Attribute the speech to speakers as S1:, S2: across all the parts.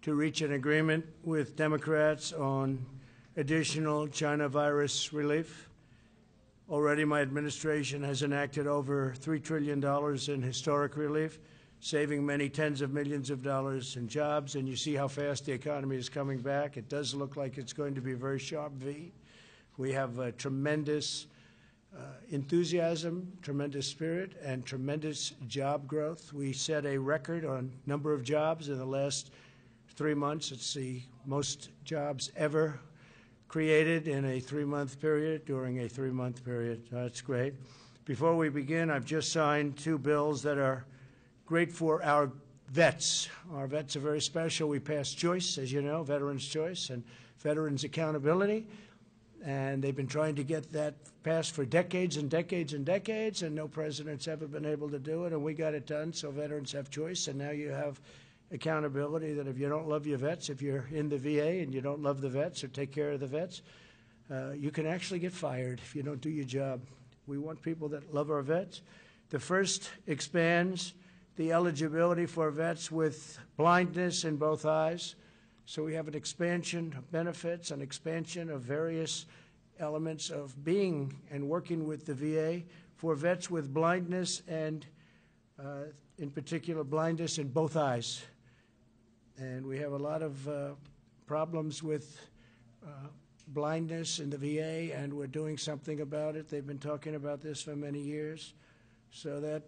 S1: to reach an agreement with Democrats on additional China virus relief. Already my administration has enacted over $3 trillion in historic relief, saving many tens of millions of dollars in jobs. And you see how fast the economy is coming back. It does look like it's going to be a very sharp V. We have tremendous enthusiasm, tremendous spirit, and tremendous job growth. We set a record on number of jobs in the last 3 months. It's the most jobs ever created in a 3-month period, during a 3-month period. That's great. Before we begin, I've just signed 2 bills that are great for our vets. Our vets are very special. We passed Choice, as you know, Veterans Choice, and Veterans Accountability. And they've been trying to get that passed for decades and decades and decades, and no president's ever been able to do it, and we got it done, so veterans have choice, and now you have accountability that if you don't love your vets, if you're in the VA and you don't love the vets or take care of the vets, you can actually get fired if you don't do your job. We want people that love our vets. The first expands the eligibility for vets with blindness in both eyes. So we have an expansion of benefits, an expansion of various elements of being and working with the VA for vets with blindness and, in particular, blindness in both eyes. And we have a lot of problems with blindness in the VA, and we're doing something about it. They've been talking about this for many years. So that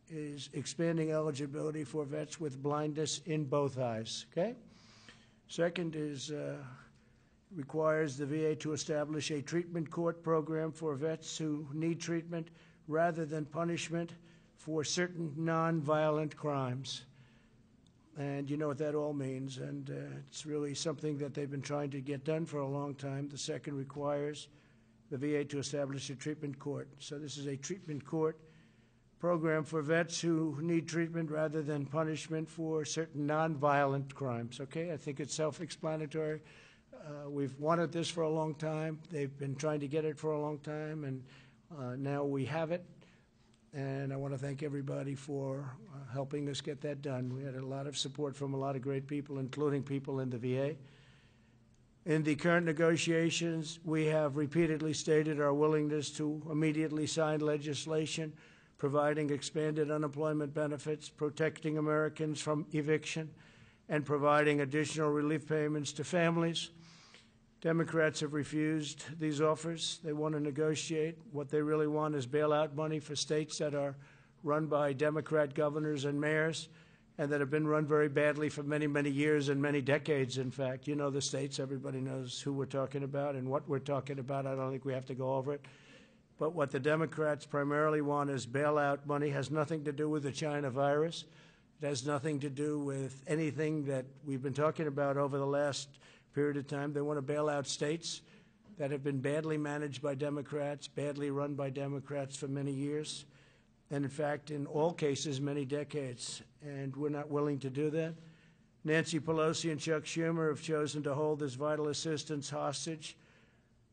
S1: is expanding eligibility for vets with blindness in both eyes, okay? Second is requires the VA to establish a treatment court program for vets who need treatment rather than punishment for certain nonviolent crimes. And you know what that all means, and it's really something that they've been trying to get done for a long time. The second requires the VA to establish a treatment court. So this is a treatment court program for vets who need treatment rather than punishment for certain nonviolent crimes. Okay, I think it's self-explanatory. We've wanted this for a long time. They've been trying to get it for a long time, and now we have it. And I want to thank everybody for helping us get that done. We had a lot of support from a lot of great people, including people in the VA. In the current negotiations, we have repeatedly stated our willingness to immediately sign legislation providing expanded unemployment benefits, protecting Americans from eviction, and providing additional relief payments to families. Democrats have refused these offers. They want to negotiate. What they really want is bailout money for states that are run by Democrat governors and mayors and that have been run very badly for many, many years and many decades, in fact. You know the states. Everybody knows who we're talking about and what we're talking about. I don't think we have to go over it. But what the Democrats primarily want is bailout money. It has nothing to do with the China virus. It has nothing to do with anything that we've been talking about over the last period of time. They want to bail out states that have been badly managed by Democrats, badly run by Democrats for many years, and in fact, in all cases, many decades. And we're not willing to do that. Nancy Pelosi and Chuck Schumer have chosen to hold this vital assistance hostage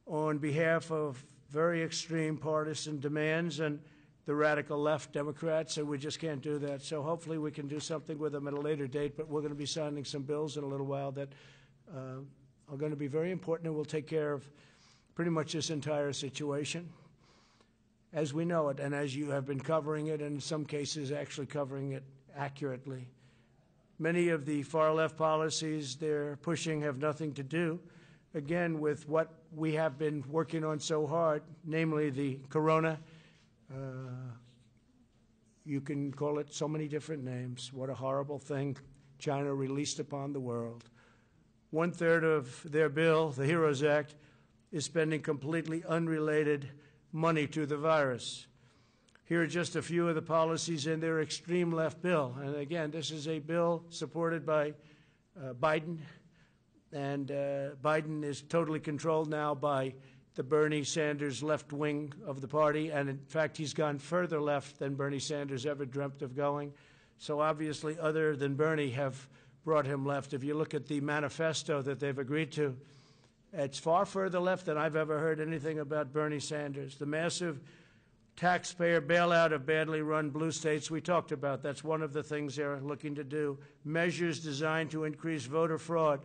S1: on behalf of very extreme partisan demands and the radical left Democrats, and we just can't do that. So hopefully we can do something with them at a later date, but we're going to be signing some bills in a little while that are going to be very important and will take care of pretty much this entire situation as we know it and as you have been covering it, and in some cases actually covering it accurately. Many of the far-left policies they're pushing have nothing to do, again, with what we have been working on so hard, namely the corona. You can call it so many different names. What a horrible thing China released upon the world. 1/3 of their bill, the HEROES Act, is spending completely unrelated money to the virus. Here are just a few of the policies in their extreme left bill. And again, this is a bill supported by Biden. And Biden is totally controlled now by the Bernie Sanders left wing of the party. And in fact, he's gone further left than Bernie Sanders ever dreamt of going. So obviously, other than Bernie have brought him left. If you look at the manifesto that they've agreed to, it's far further left than I've ever heard anything about Bernie Sanders. The massive taxpayer bailout of badly run blue states. We talked about that's one of the things they're looking to do. Measures designed to increase voter fraud,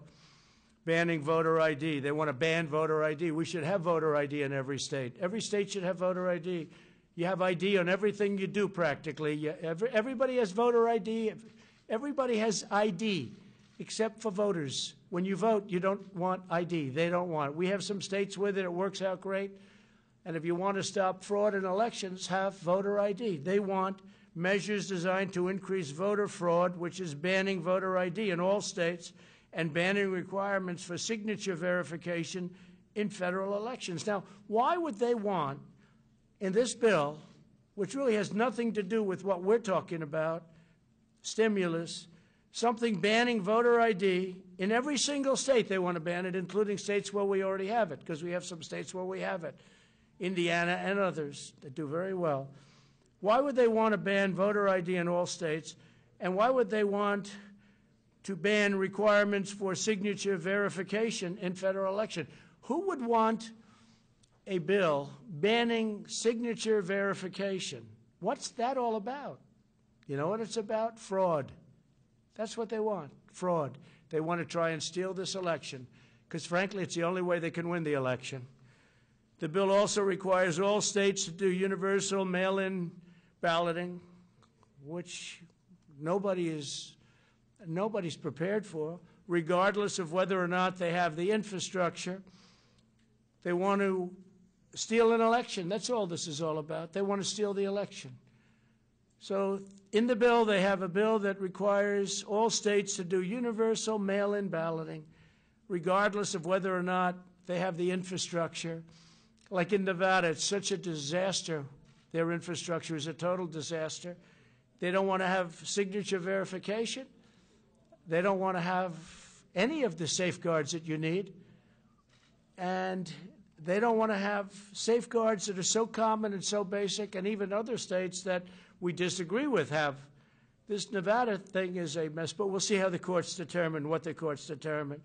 S1: banning voter ID. They want to ban voter ID. We should have voter ID in every state. Every state should have voter ID. You have ID on everything you do practically. Everybody has voter ID. Everybody has ID except for voters. When you vote, you don't want ID. They don't want it. We have some states with it. It works out great. And if you want to stop fraud in elections, have voter ID. They want measures designed to increase voter fraud, which is banning voter ID in all states and banning requirements for signature verification in federal elections. Now, why would they want, in this bill, which really has nothing to do with what we're talking about, stimulus, something banning voter ID in every single state? They want to ban it, including states where we already have it, because we have some states where we have it. Indiana and others that do very well. Why would they want to ban voter ID in all states? And why would they want to ban requirements for signature verification in federal election? Who would want a bill banning signature verification? What's that all about? You know what it's about? Fraud. That's what they want, fraud. They want to try and steal this election because, frankly, it's the only way they can win the election. The bill also requires all states to do universal mail-in balloting, which nobody's prepared for, regardless of whether or not they have the infrastructure. They want to steal an election. That's all this is all about. They want to steal the election. So in the bill, they have a bill that requires all states to do universal mail-in balloting, regardless of whether or not they have the infrastructure. Like in Nevada, it's such a disaster. Their infrastructure is a total disaster. They don't want to have signature verification. They don't want to have any of the safeguards that you need. And they don't want to have safeguards that are so common and so basic, and even other states that we disagree with have. This Nevada thing is a mess, but we'll see how the courts determine what the courts determine.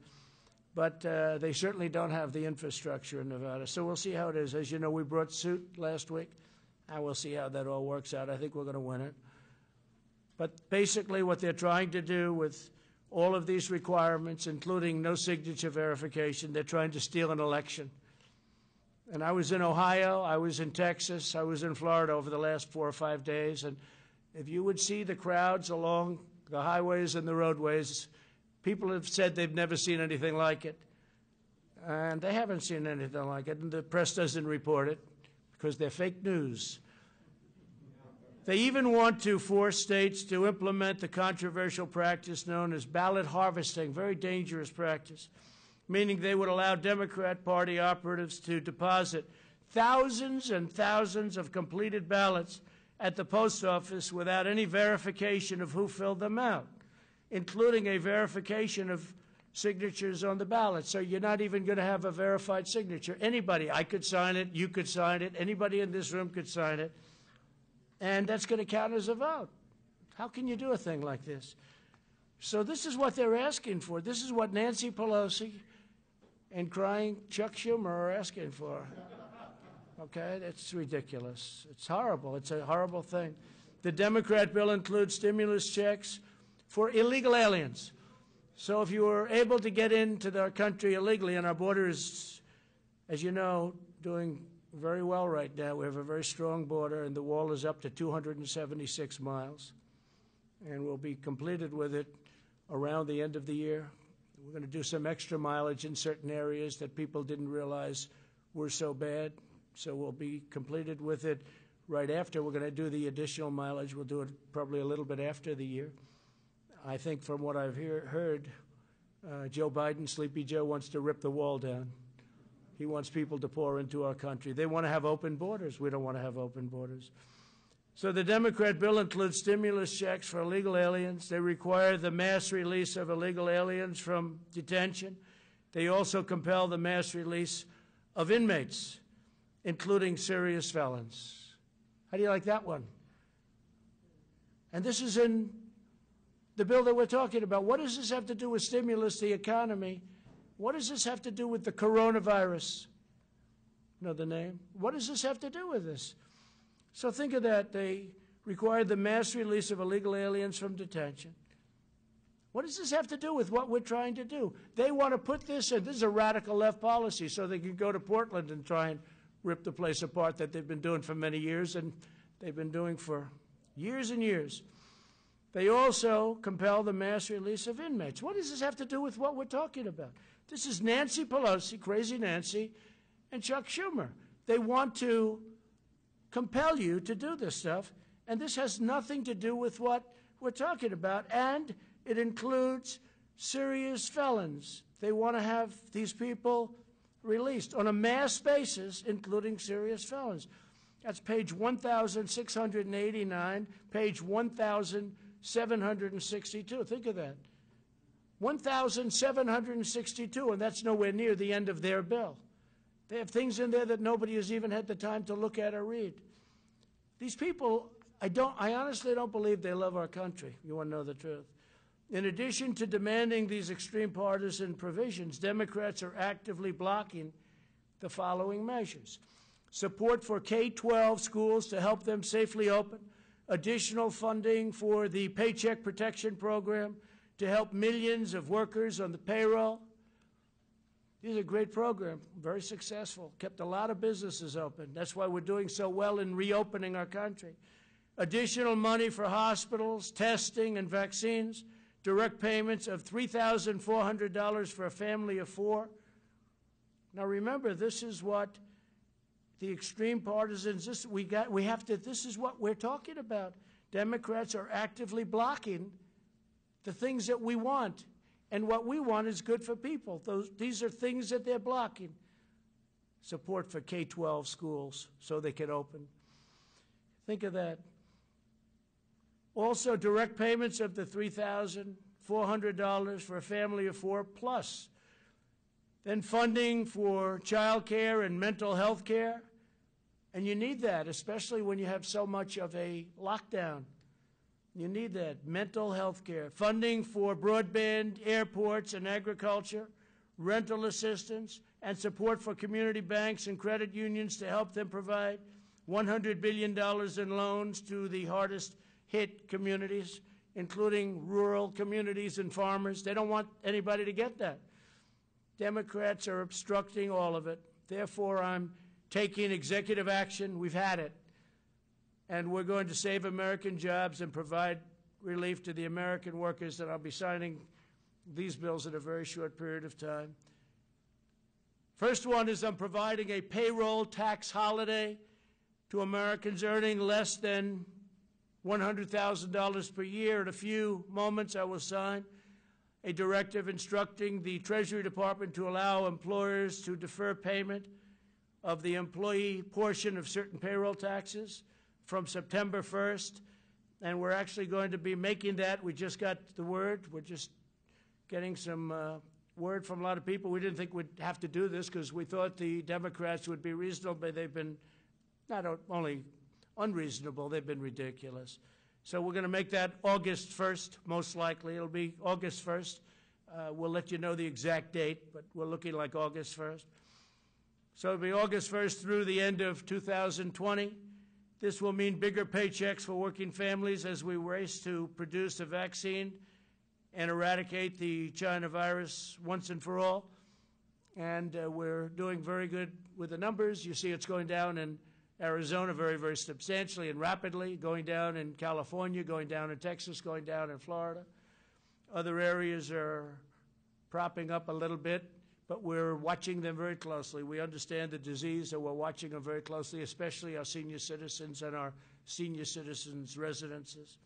S1: But they certainly don't have the infrastructure in Nevada. So we'll see how it is. As you know, we brought suit last week, and we'll see how that all works out. I think we're going to win it. But basically what they're trying to do with all of these requirements, including no signature verification, they're trying to steal an election. And I was in Ohio, I was in Texas, I was in Florida over the last 4 or 5 days, and if you would see the crowds along the highways and the roadways, people have said they've never seen anything like it. And they haven't seen anything like it, and the press doesn't report it because they're fake news. They even want to force states to implement the controversial practice known as ballot harvesting, very dangerous practice, meaning they would allow Democrat Party operatives to deposit thousands and thousands of completed ballots at the post office without any verification of who filled them out, including a verification of signatures on the ballot. So you're not even going to have a verified signature. Anybody, I could sign it, you could sign it, anybody in this room could sign it, and that's going to count as a vote. How can you do a thing like this? So this is what they're asking for. This is what Nancy Pelosi and crying Chuck Schumer are asking for. Okay, it's ridiculous. It's horrible. It's a horrible thing. The Democrat bill includes stimulus checks for illegal aliens. So if you were able to get into our country illegally, and our border is, as you know, doing very well right now. We have a very strong border, and the wall is up to 276 miles, and we'll be completed with it around the end of the year. We're going to do some extra mileage in certain areas that people didn't realize were so bad, so we'll be completed with it right after. We're going to do the additional mileage. We'll do it probably a little bit after the year. I think from what I've heard, Joe Biden, Sleepy Joe, wants to rip the wall down. He wants people to pour into our country. They want to have open borders. We don't want to have open borders. So the Democrat bill includes stimulus checks for illegal aliens. They require the mass release of illegal aliens from detention. They also compel the mass release of inmates, including serious felons. How do you like that one? And this is in the bill that we're talking about. What does this have to do with stimulus, the economy? What does this have to do with the coronavirus? Know the name? What does this have to do with this? So think of that. They required the mass release of illegal aliens from detention. What does this have to do with what we're trying to do? They want to put this in. This is a radical left policy, so they can go to Portland and try and rip the place apart that they've been doing for many years, and they've been doing for years and years. They also compel the mass release of inmates. What does this have to do with what we're talking about? This is Nancy Pelosi, crazy Nancy, and Chuck Schumer. They want to compel you to do this stuff, and this has nothing to do with what we're talking about, and it includes serious felons. They want to have these people released on a mass basis, including serious felons. That's page 1,689, page 1,762. Think of that. 1,762, and that's nowhere near the end of their bill. They have things in there that nobody has even had the time to look at or read. These people, I honestly don't believe they love our country. You want to know the truth. In addition to demanding these extreme partisan provisions, Democrats are actively blocking the following measures: support for K-12 schools to help them safely open, additional funding for the Paycheck Protection Program to help millions of workers on the payroll. These are a great program, very successful, kept a lot of businesses open. That's why we're doing so well in reopening our country. Additional money for hospitals, testing, and vaccines. Direct payments of $3,400 for a family of 4. Now remember, this is what the extreme partisans, this is what we're talking about. Democrats are actively blocking the things that we want, and what we want is good for people. These are things that they're blocking. Support for K-12 schools so they can open. Think of that. Also, direct payments of the $3,400 for a family of 4 plus. Then funding for child care and mental health care. And you need that, especially when you have so much of a lockdown. You need that, mental health care. Funding for broadband, airports, and agriculture. Rental assistance, and support for community banks and credit unions to help them provide $100 billion in loans to the hardest hit communities, including rural communities and farmers. They don't want anybody to get that. Democrats are obstructing all of it. Therefore, I'm taking executive action. We've had it. And we're going to save American jobs and provide relief to the American workers, and I'll be signing these bills in a very short period of time. First one is I'm providing a payroll tax holiday to Americans earning less than $100,000 per year. In a few moments, I will sign a directive instructing the Treasury Department to allow employers to defer payment of the employee portion of certain payroll taxes from September 1st. And we're actually going to be making that. We just got the word. We're just getting some word from a lot of people. We didn't think we'd have to do this because we thought the Democrats would be reasonable, but they've been not only unreasonable, they've been ridiculous. So we're going to make that August 1st, most likely. It'll be August 1st. We'll let you know the exact date, but we're looking like August 1st. So it'll be August 1st through the end of 2020. This will mean bigger paychecks for working families as we race to produce a vaccine and eradicate the China virus once and for all. And we're doing very good with the numbers. You see it's going down in Arizona very, very substantially and rapidly, going down in California, going down in Texas, going down in Florida. Other areas are propping up a little bit, but we're watching them very closely. We understand the disease, and we're watching them very closely, especially our senior citizens and our senior citizens' residences.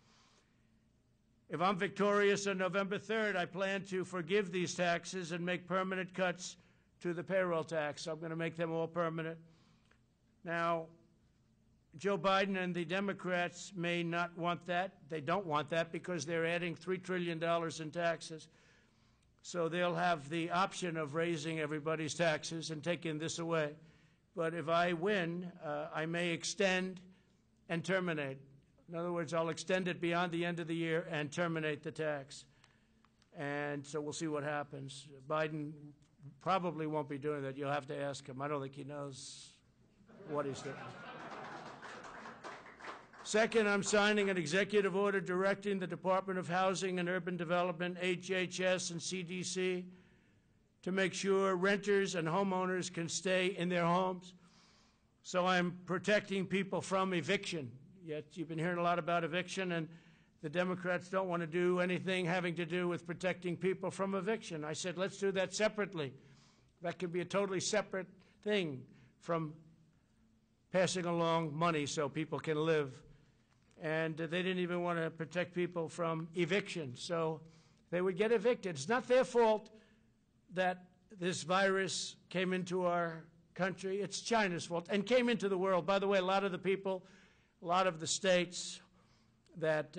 S1: If I'm victorious on November 3rd, I plan to forgive these taxes and make permanent cuts to the payroll tax. I'm going to make them all permanent. Now, Joe Biden and the Democrats may not want that. They don't want that because they're adding $3 trillion in taxes. So they'll have the option of raising everybody's taxes and taking this away. But if I win, I may extend and terminate. In other words, I'll extend it beyond the end of the year and terminate the tax. And so we'll see what happens. Biden probably won't be doing that. You'll have to ask him. I don't think he knows what he's doing. Second, I'm signing an executive order directing the Department of Housing and Urban Development, HHS, and CDC to make sure renters and homeowners can stay in their homes. So I'm protecting people from eviction. Yet you've been hearing a lot about eviction, and the Democrats don't want to do anything having to do with protecting people from eviction. I said, let's do that separately. That could be a totally separate thing from passing along money so people can live. And they didn't even want to protect people from eviction, so they would get evicted. It's not their fault that this virus came into our country. It's China's fault, and came into the world. By the way, a lot of the people, a lot of the states that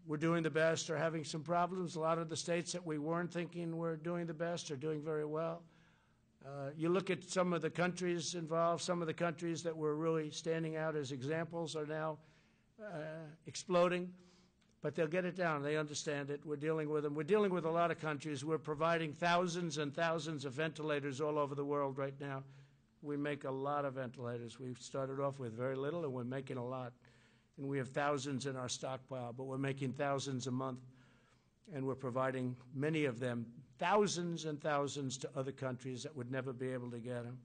S1: were doing the best are having some problems. A lot of the states that we weren't thinking were doing the best are doing very well. You look at some of the countries involved, some of the countries that were really standing out as examples are now exploding, but they'll get it down. They understand it. We're dealing with them. We're dealing with a lot of countries. We're providing thousands and thousands of ventilators all over the world right now. We make a lot of ventilators. We've started off with very little, and we're making a lot. And we have thousands in our stockpile, but we're making thousands a month, and we're providing many of them, thousands and thousands, to other countries that would never be able to get them.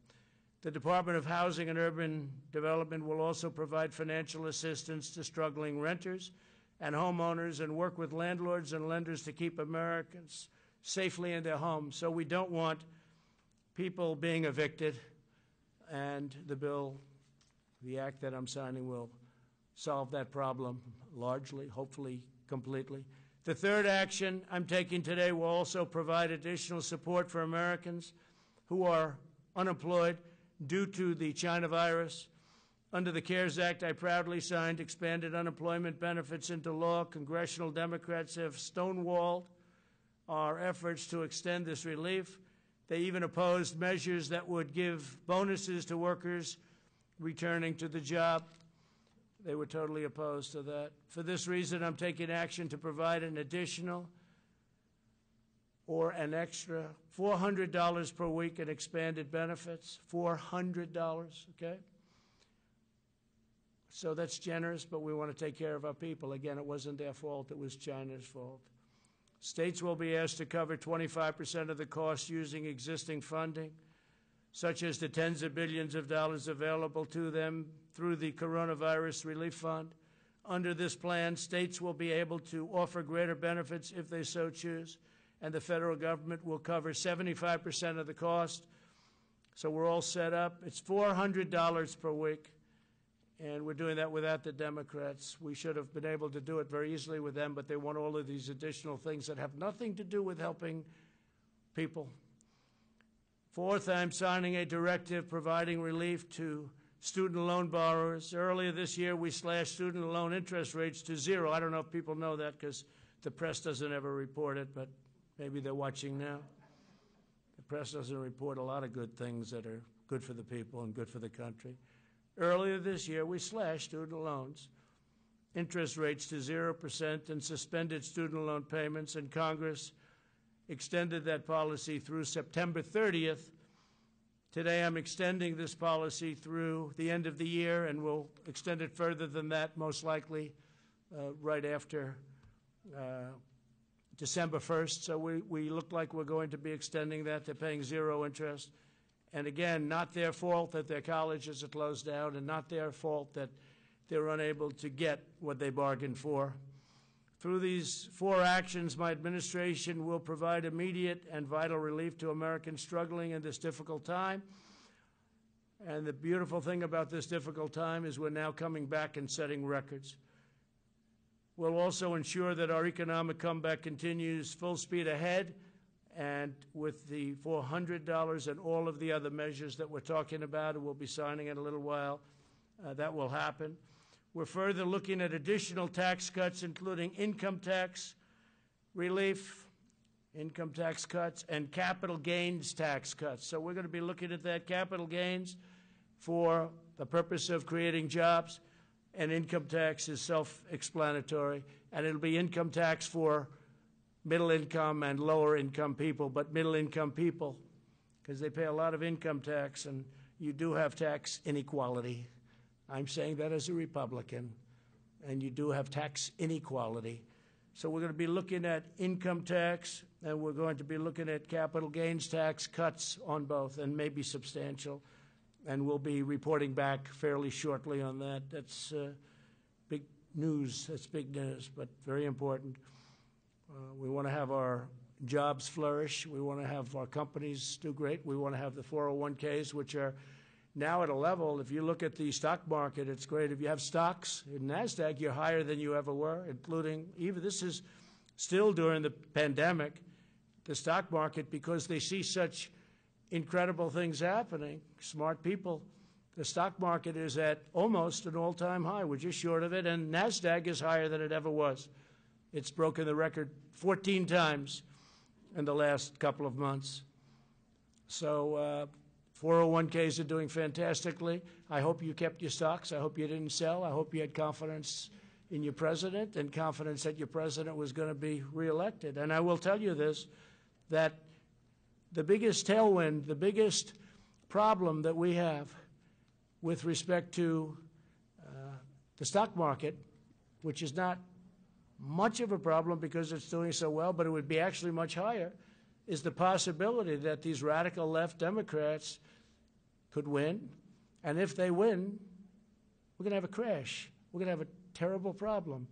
S1: The Department of Housing and Urban Development will also provide financial assistance to struggling renters and homeowners and work with landlords and lenders to keep Americans safely in their homes. So we don't want people being evicted, and the bill, the act that I'm signing, will solve that problem largely, hopefully completely. The third action I'm taking today will also provide additional support for Americans who are unemployed due to the China virus. Under the CARES Act, I proudly signed expanded unemployment benefits into law. Congressional Democrats have stonewalled our efforts to extend this relief. They even opposed measures that would give bonuses to workers returning to the job. They were totally opposed to that. For this reason, I'm taking action to provide an additional or an extra $400 per week in expanded benefits, $400, okay? So that's generous, but we want to take care of our people. Again, it wasn't their fault, it was China's fault. States will be asked to cover 25% of the cost using existing funding, such as the tens of billions of dollars available to them through the Coronavirus Relief Fund. Under this plan, states will be able to offer greater benefits if they so choose, and the federal government will cover 75% of the cost. So we're all set up. It's $400 per week, and we're doing that without the Democrats. We should have been able to do it very easily with them, but they want all of these additional things that have nothing to do with helping people. Fourth, I'm signing a directive providing relief to student loan borrowers. Earlier this year, we slashed student loan interest rates to zero. I don't know if people know that because the press doesn't ever report it, but maybe they're watching now. The press doesn't report a lot of good things that are good for the people and good for the country. Earlier this year, we slashed student loans, interest rates to 0%, and suspended student loan payments, and Congress extended that policy through September 30th. Today, I'm extending this policy through the end of the year, and we'll extend it further than that, most likely right after December 1st. So we look like we're going to be extending that. They're paying zero interest. And again, not their fault that their colleges are closed down, and not their fault that they're unable to get what they bargained for. Through these four actions, my administration will provide immediate and vital relief to Americans struggling in this difficult time. And the beautiful thing about this difficult time is we're now coming back and setting records. We'll also ensure that our economic comeback continues full speed ahead, and with the $400 and all of the other measures that we're talking about, and we'll be signing in a little while, that will happen. We're further looking at additional tax cuts, including income tax relief, income tax cuts, and capital gains tax cuts. So we're going to be looking at that, capital gains for the purpose of creating jobs, and income tax is self-explanatory, and it'll be income tax for middle income and lower income people, but middle income people, because they pay a lot of income tax, and you do have tax inequality. I'm saying that as a Republican. and you do have tax inequality. So we're going to be looking at income tax, and we're going to be looking at capital gains tax cuts on both, and maybe substantial. And we'll be reporting back fairly shortly on that. That's big news. That's big news, but very important. We want to have our jobs flourish. We want to have our companies do great. We want to have the 401ks, which are now at a level, if you look at the stock market, it's great. If you have stocks in NASDAQ, you're higher than you ever were, including, even this is still during the pandemic, the stock market, because they see such incredible things happening, smart people. The stock market is at almost an all-time high. We're just short of it, and NASDAQ is higher than it ever was. It's broken the record 14 times in the last couple of months. So 401ks are doing fantastically. I hope you kept your stocks. I hope you didn't sell. I hope you had confidence in your president and confidence that your president was going to be reelected. And I will tell you this, that the biggest tailwind, the biggest problem that we have with respect to the stock market, which is not much of a problem because it's doing so well, but it would be actually much higher, is the possibility that these radical left Democrats could win. And if they win, we're going to have a crash. We're going to have a terrible problem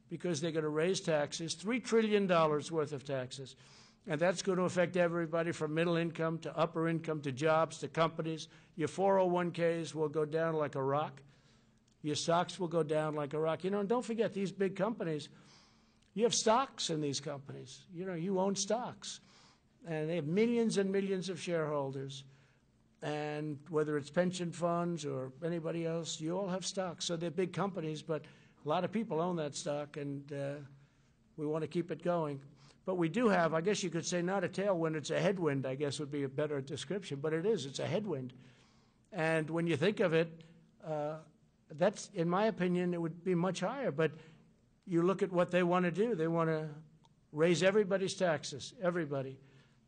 S1: because they're going to raise taxes, $3 trillion worth of taxes. And that's going to affect everybody from middle income to upper income to jobs to companies. Your 401ks will go down like a rock. Your stocks will go down like a rock. You know, and don't forget, these big companies, you have stocks in these companies. You know, you own stocks. And they have millions and millions of shareholders. And whether it's pension funds or anybody else, you all have stocks. So they're big companies, but a lot of people own that stock, and we want to keep it going. But we do have, I guess you could say, not a tailwind, it's a headwind, I guess would be a better description. But it is, it's a headwind. And when you think of it, that's, in my opinion, it would be much higher. But you look at what they want to do. They want to raise everybody's taxes, everybody.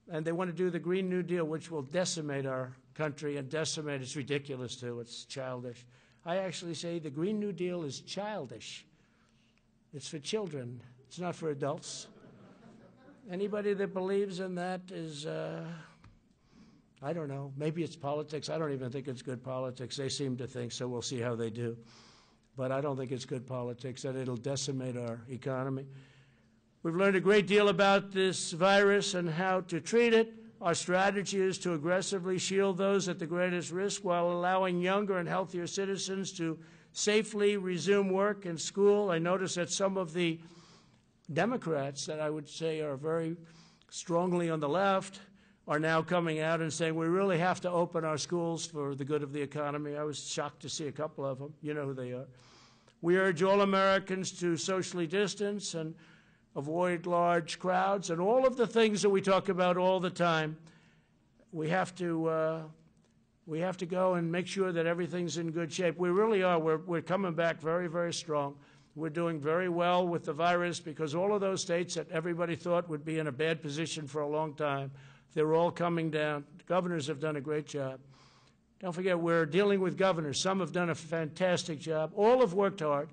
S1: And they want to do the Green New Deal, which will decimate our country and decimate. It's ridiculous, too. It's childish. I actually say the Green New Deal is childish. It's for children. It's not for adults. Anybody that believes in that is, I don't know, maybe it's politics. I don't even think it's good politics. They seem to think, so we'll see how they do. But I don't think it's good politics, that it'll decimate our economy. We've learned a great deal about this virus and how to treat it. Our strategy is to aggressively shield those at the greatest risk while allowing younger and healthier citizens to safely resume work and school. I notice that some of the Democrats that I would say are very strongly on the left are now coming out and saying we really have to open our schools for the good of the economy. I was shocked to see a couple of them. You know who they are. We urge all Americans to socially distance and avoid large crowds, and all of the things that we talk about all the time. We have to go and make sure that everything's in good shape. We really are. We're coming back very, very strong. We're doing very well with the virus because all of those states that everybody thought would be in a bad position for a long time, they're all coming down. The governors have done a great job. Don't forget, we're dealing with governors. Some have done a fantastic job. All have worked hard.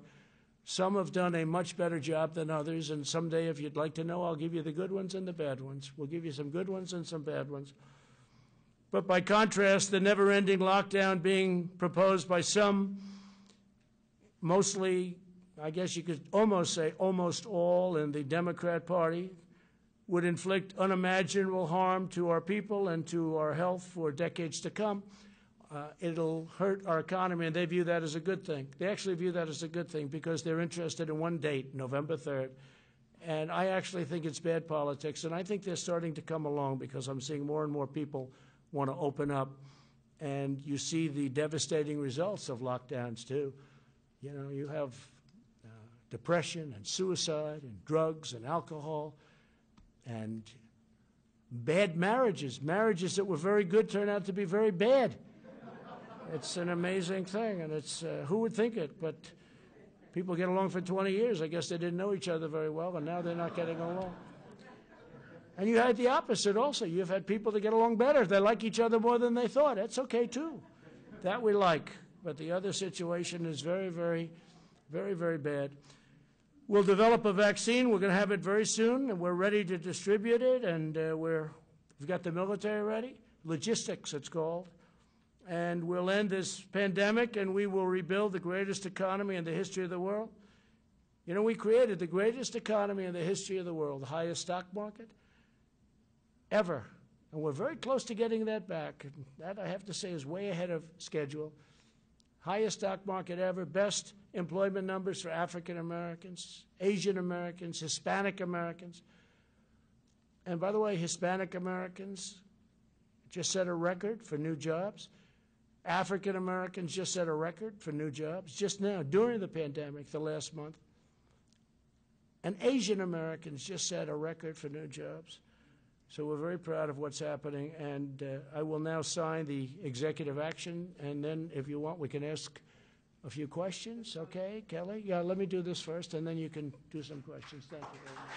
S1: Some have done a much better job than others, and someday, if you'd like to know, I'll give you the good ones and the bad ones. We'll give you some good ones and some bad ones. But by contrast, the never-ending lockdown being proposed by some, mostly, I guess you could almost say almost all in the Democrat Party, would inflict unimaginable harm to our people and to our health for decades to come. It'll hurt our economy, and they view that as a good thing. They actually view that as a good thing because they're interested in one date, November 3rd. And I actually think it's bad politics, and I think they're starting to come along because I'm seeing more and more people want to open up. And you see the devastating results of lockdowns, too. You know, you have depression and suicide and drugs and alcohol and bad marriages. Marriages that were very good turn out to be very bad. It's an amazing thing, and it's who would think it? But people get along for 20 years. I guess they didn't know each other very well, and now they're not getting along. And you had the opposite also. You've had people that get along better. They like each other more than they thought. That's okay, too. That we like. But the other situation is very, very very, very bad. We'll develop a vaccine. We're going to have it very soon, and we're ready to distribute it, and we've got the military ready. Logistics, it's called. And we'll end this pandemic, and we will rebuild the greatest economy in the history of the world. You know, we created the greatest economy in the history of the world, the highest stock market ever. And we're very close to getting that back. And that, I have to say, is way ahead of schedule. Highest stock market ever, best employment numbers for African Americans, Asian Americans, Hispanic Americans. And by the way, Hispanic Americans just set a record for new jobs. African Americans just set a record for new jobs just now, during the pandemic, the last month. And Asian Americans just set a record for new jobs. So we're very proud of what's happening, and I will now sign the executive action, and then if you want, we can ask a few questions. Okay, Kelly? Yeah, let me do this first, and then you can do some questions. Thank you very much.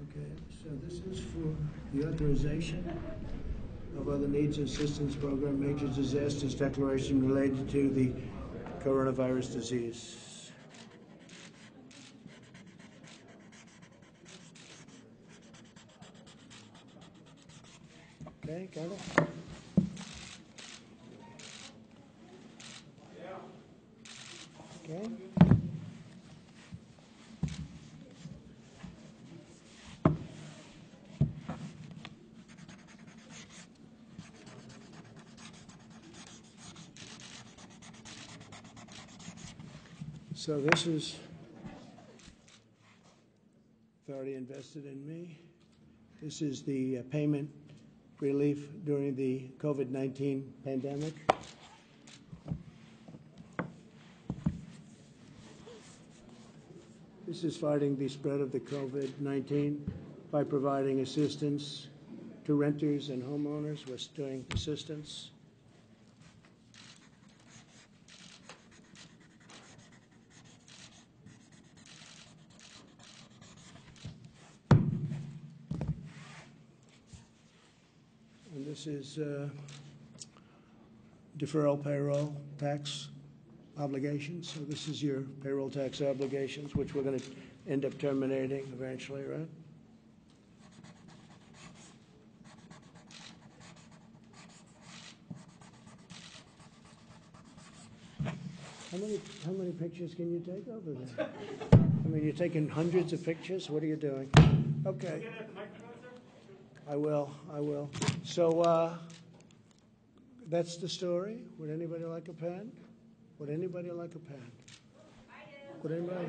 S1: Okay, so this is for the authorization of other needs assistance program, major disasters declaration related to the coronavirus disease. Okay, got it? Okay. So this is authority invested in me. This is the payment relief during the COVID-19 pandemic. This is fighting the spread of the COVID-19 by providing assistance to renters and homeowners. We're doing assistance. And this is deferral payroll tax obligations. So this is your payroll tax obligations, which we're going to end up terminating eventually, right? How many pictures can you take over there? I mean, you're taking hundreds of pictures. What are you doing? Okay. I will. So that's the story. Would anybody like a pen? Would anybody like a pen? I do. Would anybody?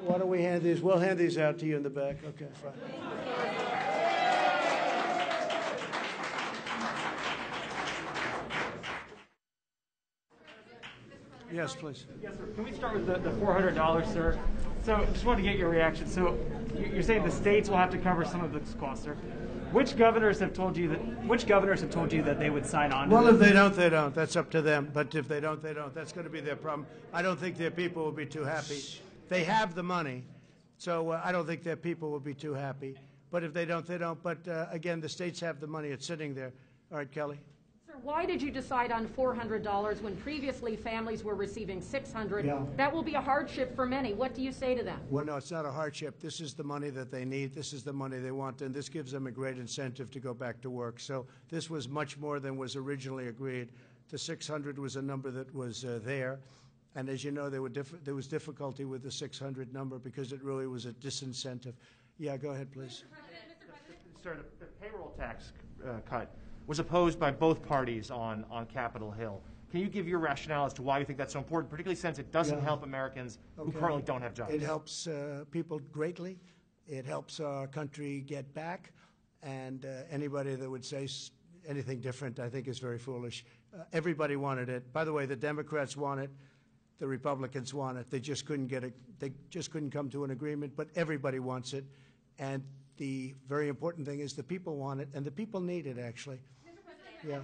S1: Why don't we hand these? We'll hand these out to you in the back. Okay, fine. Yes, please.
S2: Yes, sir. Can we start with the $400, sir? So I just wanted to get your reaction. So you're saying the states will have to cover some of the costs, sir. Which governors have told you that they would sign on to
S1: Well,
S2: this?
S1: if they don't, they don't. That's up to them. But if they don't, they don't. That's going to be their problem. I don't think their people will be too happy. They have the money, so I don't think their people will be too happy. But if they don't, they don't. But again, the states have the money. It's sitting there. All right, Kelly.
S3: Sir, why did you decide on $400 when previously families were receiving $600?
S1: Yeah.
S3: That will be a hardship for many. What do you say to them?
S1: Well, no, it's not a hardship. This is the money that they need. This is the money they want, and this gives them a great incentive to go back to work. So this was much more than was originally agreed. The 600 was a number that was there, and as you know, there was difficulty with the 600 number because it really was a disincentive. Yeah, go ahead, please.
S2: Mr. President? Sir, the payroll tax cut was opposed by both parties on Capitol Hill. Can you give your rationale as to why you think that's so important, particularly since it doesn't help Americans who currently don't have jobs?
S1: It helps people greatly. It helps our country get back, and anybody that would say anything different, I think, is very foolish. Everybody wanted it. By the way, the Democrats want it. The Republicans want it. They just couldn't get it. They just couldn't come to an agreement, but everybody wants it. And the very important thing is the people want it, and the people need it, actually. Yeah.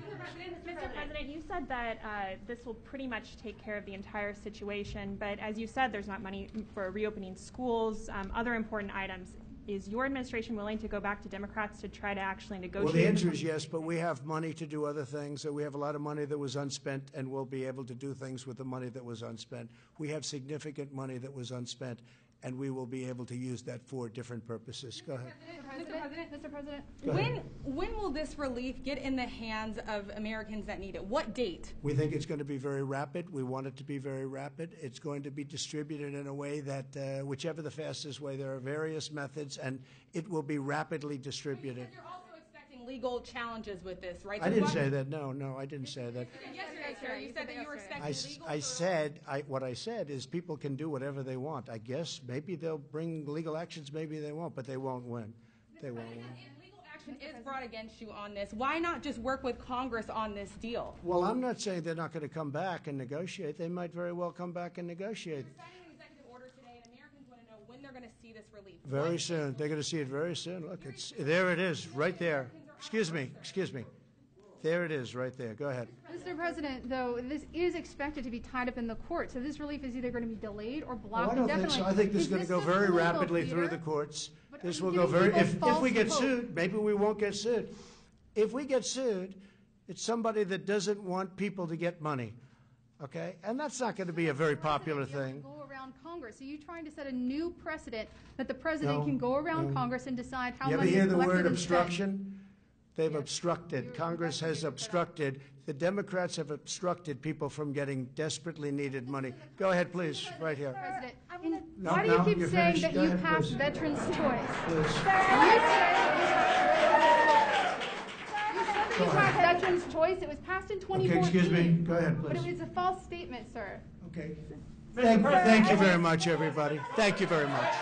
S4: Mr. President, you said that this will pretty much take care of the entire situation, but as you said, there's not money for reopening schools, other important items. Is your administration willing to go back to Democrats to try to actually negotiate?
S1: Well, the answer is yes, but we have money to do other things. So we have a lot of money that was unspent, and we'll be able to do things with the money that was unspent. We have significant money that was unspent, and we will be able to use that for different purposes. Go ahead.
S5: Mr. President, when will this relief get in the hands of Americans that need it? What date?
S1: We think it's going to be very rapid. We want it to be very rapid. It's going to be distributed in a way that, whichever the fastest way, there are various methods, and it will be rapidly distributed.
S5: You're also expecting legal challenges with this, right?
S1: I didn't say that. No, I didn't say that.
S5: Yesterday, sir, you said that you were expecting legal.
S1: What I said is people can do whatever they want. I guess maybe they'll bring legal actions, maybe they won't, but they won't win. They won't win.
S5: If legal action is brought against you on this, why not just work with Congress on this deal?
S1: Well, I'm not saying they're not going to come back and negotiate. They might very well come back and negotiate.
S5: You're signing an executive order today, and Americans want to know when they're going to see this relief.
S1: Very soon. They're going to see it very soon. Look, there it is, right there. Excuse me. There it is, right there. Go ahead.
S6: Mr. President, though, this is expected to be tied up in the court, so this relief is either going to be delayed or blocked
S1: I don't think so. I think this is going to go very rapidly through the courts. This will go very. If we get sued, maybe we won't get sued. If we get sued, it's somebody that doesn't want people to get money, okay? And that's not going to be a very popular thing.
S6: Go around Congress. Are you trying to set a new precedent that the president can go around Congress and decide how
S1: money
S6: much
S1: is collected?
S6: You
S1: ever hear the word
S6: and
S1: obstruction? They've obstructed. Congress has obstructed. The Democrats have obstructed people from getting desperately needed money. Go ahead, please, right here.
S6: President,
S1: No,
S6: why do you keep
S1: you're
S6: saying
S1: finished.
S6: that
S1: Go
S6: you
S1: ahead,
S6: passed
S1: please.
S6: veterans' choice?
S1: Please.
S6: You said that you passed veterans' choice. It was passed in 2014.
S1: Okay, excuse me. Go ahead,
S6: But
S1: please.
S6: it was a false statement, sir.
S1: Okay. Thank you very much, everybody. Thank you very much.